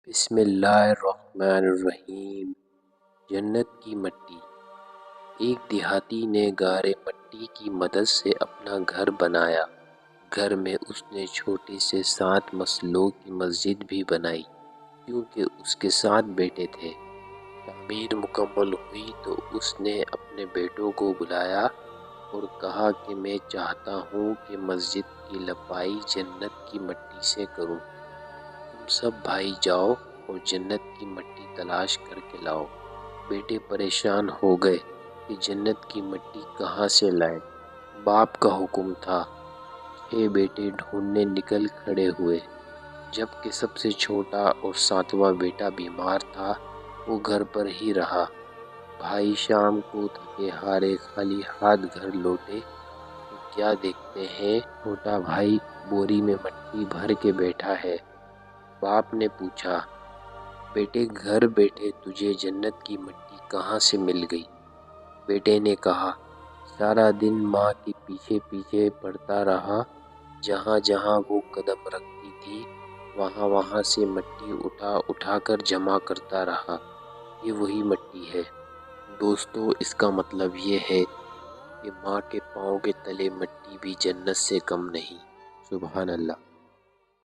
بسم اللہ الرحمن الرحیم۔ جنت کی مٹی۔ ایک دیہاتی نے گارے مٹی کی مدد سے اپنا گھر بنایا۔ گھر میں اس نے چھوٹے سے 7 مسلوں کی مسجد بھی بنائی کیونکہ اس کے 7 بیٹے تھے۔ تعمیر مکمل ہوئی تو اس نے اپنے بیٹوں کو بلایا اور کہا کہ میں چاہتا ہوں کہ مسجد کی لپائی جنت کی مٹی سے کروں۔ تم سب بھائی جاؤ اور جنت کی مٹی تلاش کر کے لاؤ۔ بیٹے پریشان ہو گئے کہ جنت کی مٹی کہاں سے لائیں۔ باپ کا حکم تھا۔ 6 بیٹے ڈھونڈنے نکل کھڑے ہوئے۔ جبکہ سب سے چھوٹا اور 7واں بیٹا بیمار تھا، وہ گھر پر ہی رہا۔ بھائی شام کو تھکے ہارے خالی ہاتھ گھر لوٹے تو کیا دیکھتے ہیں، چھوٹا بھائی بوری میں مٹی بھر کے بیٹھا ہے۔ باپ نے پوچھا، بیٹے گھر بیٹھے تجھے جنت کی مٹی کہاں سے مل گئی؟ بیٹے نے کہا، سارا دن ماں کے پیچھے پیچھے پڑتا رہا، جہاں جہاں وہ قدم رکھتی تھی وہاں وہاں سے مٹی اٹھا اٹھا کر جمع کرتا رہا، یہ وہی مٹی ہے۔ دوستو، اس کا مطلب یہ ہے کہ ماں کے پاؤں کے تلے مٹی بھی جنت سے کم نہیں۔ سبحان اللہ۔